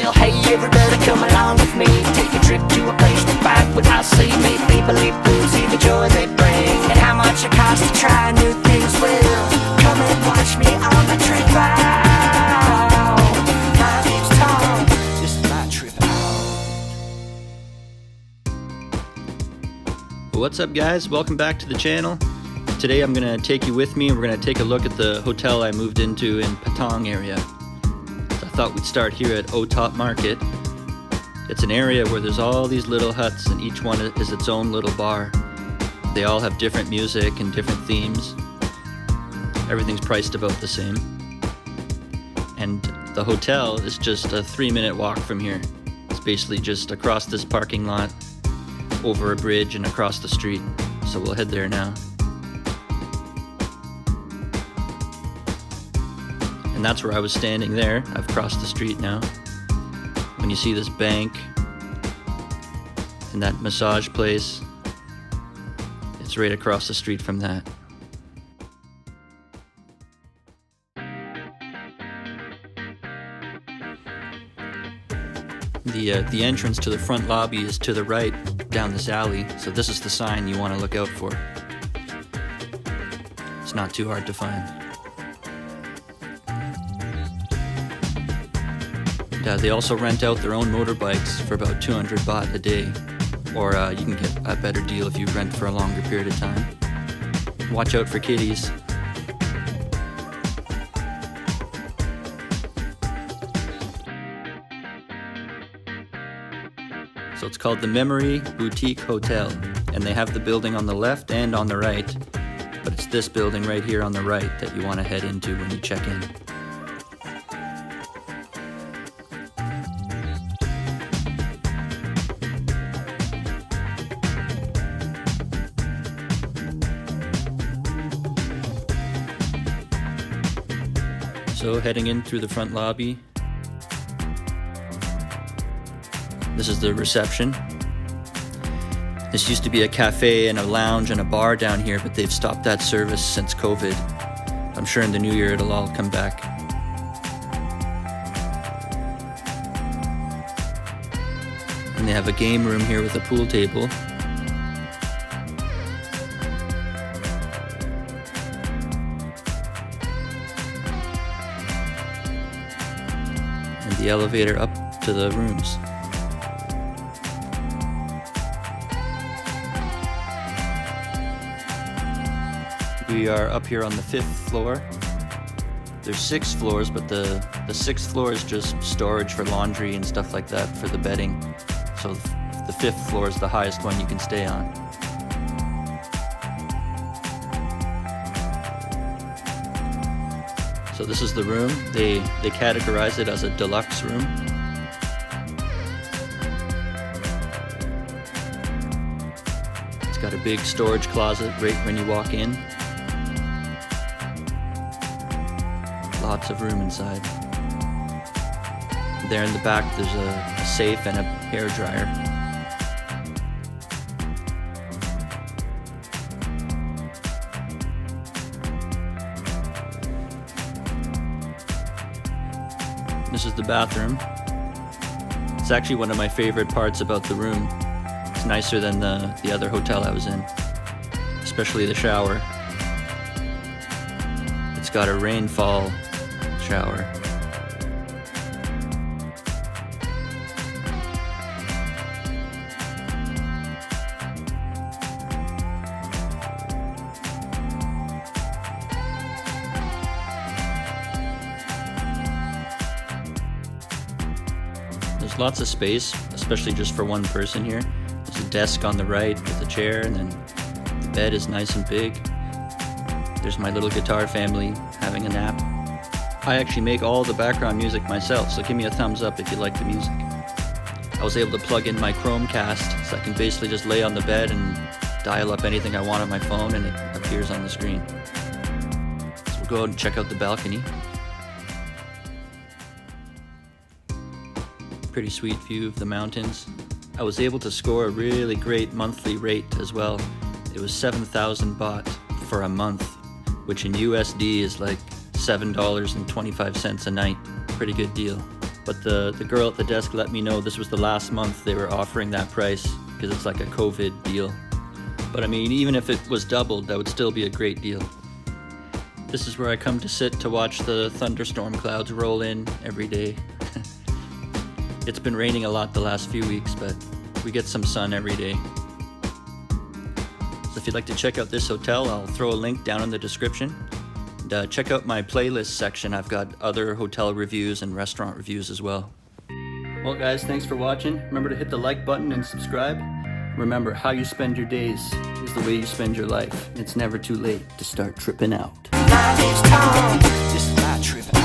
thrill. Hey, everybody come along with me. Take a trip to a place to fight without sea. Make people live through, see the joy they bring, and how much it costs to try new things. Well, come and watch me on my trip out. My name's Tom. This is my trip out. What's up, guys? Welcome back to the channel. Today I'm gonna take you with me and we're gonna take a look at the hotel I moved into in Patong area. So I thought we'd start here at Otop Market. It's an area where there's all these little huts and each one is its own little bar. They all have different music and different themes. Everything's priced about the same. And the hotel is just a 3-minute walk from here. It's basically just across this parking lot, over a bridge and across the street. So we'll head there now. And that's where I was standing there. I've crossed the street now. When you see this bank and that massage place, it's right across the street from that. The entrance to the front lobby is to the right down this alley, so this is the sign you want to look out for. It's not too hard to find. They also rent out their own motorbikes for about 200 baht a day, or you can get a better deal if you rent for a longer period of time. Watch out for kitties. So it's called the Memory Boutique Hotel, and they have the building on the left and on the right, but it's this building right here on the right that you want to head into when you check in. So heading in through the front lobby, this is the reception. This used to be a cafe and a lounge and a bar down here, but they've stopped that service since COVID. I'm sure in the new year it'll all come back. And they have a game room here with a pool table. The elevator up to the rooms. We are up here on the 5th floor. There's 6 floors, but the 6th floor is just storage for laundry and stuff like that for the bedding. So the 5th floor is the highest one you can stay on. So this is the room. They categorize it as a deluxe room. It's got a big storage closet right when you walk in. Lots of room inside. There in the back there's a safe and a hair dryer. This is the bathroom. It's actually one of my favorite parts about the room. It's nicer than the other hotel I was in, especially the shower. It's got a rainfall shower. There's lots of space, especially just for one person here. There's a desk on the right with a chair, and then the bed is nice and big. There's my little guitar family having a nap. I actually make all the background music myself, so give me a thumbs up if you like the music. I was able to plug in my Chromecast, so I can basically just lay on the bed and dial up anything I want on my phone and it appears on the screen. So we'll go out and check out the balcony. Pretty sweet view of the mountains. I was able to score a really great monthly rate as well. It was 7,000 baht for a month, which in USD is like $7.25 a night. Pretty good deal. But the girl at the desk let me know this was the last month they were offering that price because it's like a COVID deal. But I mean, even if it was doubled, that would still be a great deal. This is where I come to sit to watch the thunderstorm clouds roll in every day. It's been raining a lot the last few weeks, but we get some sun every day. So if you'd like to check out this hotel, I'll throw a link down in the description. And check out my playlist section. I've got other hotel reviews and restaurant reviews as well. Well guys, thanks for watching. Remember to hit the like button and subscribe. Remember, how you spend your days is the way you spend your life. It's never too late to start tripping out. My name's Tom, this is my trip.